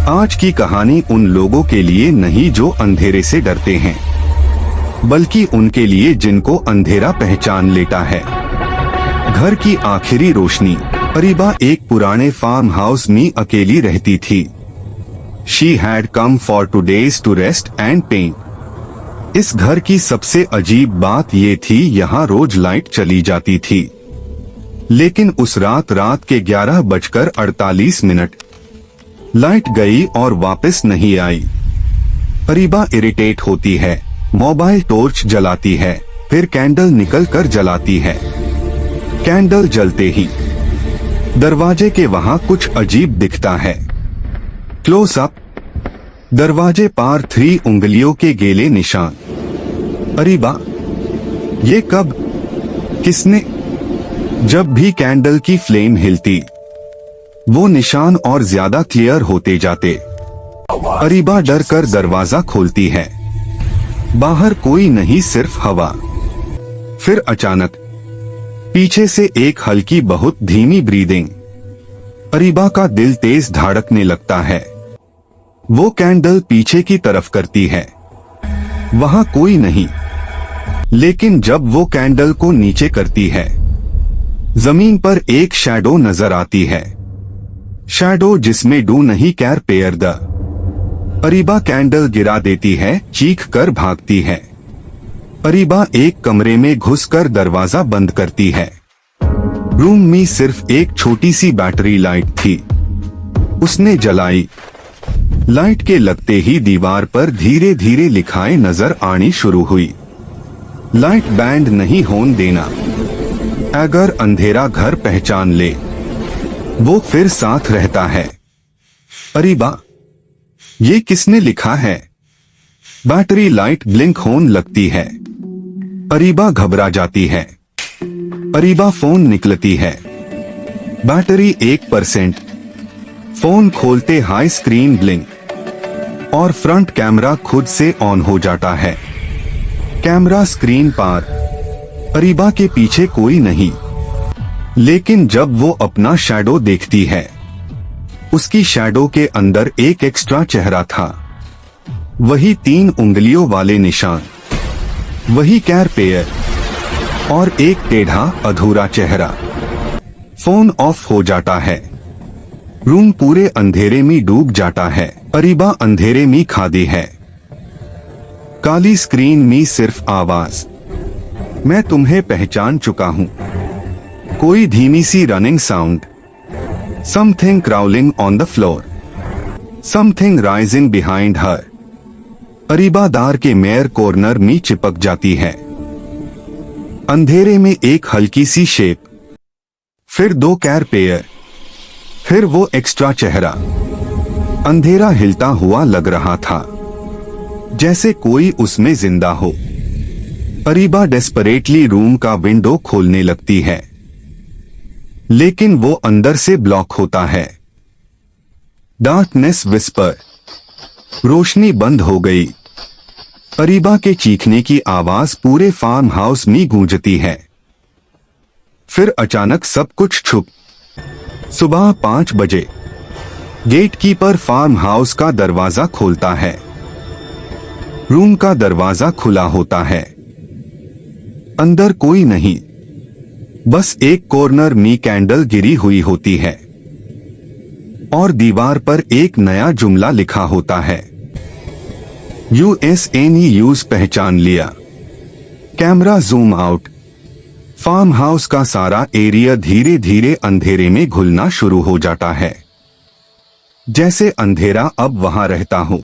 आज की कहानी उन लोगों के लिए नहीं जो अंधेरे से डरते हैं, बल्कि उनके लिए जिनको अंधेरा पहचान लेता है। घर की आखिरी रोशनी। अरीबा एक पुराने फार्म हाउस में अकेली रहती थी। She had come for 2 days to rest and paint. इस घर की सबसे अजीब बात ये थी, यहाँ रोज लाइट चली जाती थी, लेकिन उस रात के 11:48 लाइट गई और वापस नहीं आई। अरीबा इरिटेट होती है, मोबाइल टॉर्च जलाती है, फिर कैंडल निकल कर जलाती है। कैंडल जलते ही दरवाजे के वहां कुछ अजीब दिखता है। Close up. दरवाजे पार 3 उंगलियों के गीले निशान। अरीबा, ये कब? किसने? जब भी कैंडल की फ्लेम हिलती, वो निशान और ज्यादा क्लियर होते जाते। अरीबा डर कर दरवाजा खोलती है। बाहर कोई नहीं, सिर्फ हवा। फिर अचानक पीछे से एक हल्की, बहुत धीमी ब्रीदिंग। अरीबा का दिल तेज धड़कने लगता है। वो कैंडल पीछे की तरफ करती है, वहां कोई नहीं। लेकिन जब वो कैंडल को नीचे करती है, जमीन पर एक शैडो नजर आती है। शैडो जिसमें डू नहीं कैर पेयर द। अरीबा कैंडल गिरा देती है, चीख कर भागती है। अरीबा एक कमरे में घुसकर दरवाजा बंद करती है। रूम में सिर्फ एक छोटी सी बैटरी लाइट थी। उसने जलाई। लाइट के लगते ही दीवार पर धीरे धीरे लिखाएं नजर आनी शुरू हुई। लाइट बैंड नहीं होने देना। अगर अंधेरा घर पहचान ले, वो फिर साथ रहता है। अरीबा, ये किसने लिखा है? बैटरी लाइट ब्लिंक होने लगती है। अरीबा घबरा जाती है। अरीबा फोन निकलती है। बैटरी 1%। फोन खोलते हाई स्क्रीन ब्लिंक और फ्रंट कैमरा खुद से ऑन हो जाता है। कैमरा स्क्रीन पार। अरीबा के पीछे कोई नहीं, लेकिन जब वो अपना शैडो देखती है, उसकी शैडो के अंदर एक एक्स्ट्रा चेहरा था। वही 3 उंगलियों वाले निशान, वही कैर पेयर और एक टेढ़ा अधूरा चेहरा। फोन ऑफ हो जाता है। रूम पूरे अंधेरे में डूब जाता है। अरीबा अंधेरे में खादी है। काली स्क्रीन में सिर्फ आवाज, मैं तुम्हें पहचान चुका हूं। कोई धीमी सी running sound. Something crawling on the floor. Something rising behind her. Areeba Dar के मेयर कॉर्नर में चिपक जाती है। अंधेरे में एक हल्की सी शेप, फिर 2 कैर पेयर, फिर वो एक्स्ट्रा चेहरा। अंधेरा हिलता हुआ लग रहा था, जैसे कोई उसमें जिंदा हो। अरीबा डेस्परेटली रूम का विंडो खोलने लगती है, लेकिन वो अंदर से ब्लॉक होता है। Darkness whisper. रोशनी बंद हो गई। अरीबा के चीखने की आवाज पूरे फार्म हाउस में गूंजती है। फिर अचानक सब कुछ छुप। सुबह 5 बजे गेटकीपर फार्म हाउस का दरवाजा खोलता है। रूम का दरवाजा खुला होता है। अंदर कोई नहीं, बस एक कॉर्नर में कैंडल गिरी हुई होती है और दीवार पर एक नया जुमला लिखा होता है, USNE यूज पहचान लिया। Camera zoom out. Farm house का सारा एरिया धीरे धीरे अंधेरे में घुलना शुरू हो जाता है, जैसे अंधेरा अब वहां रहता हो।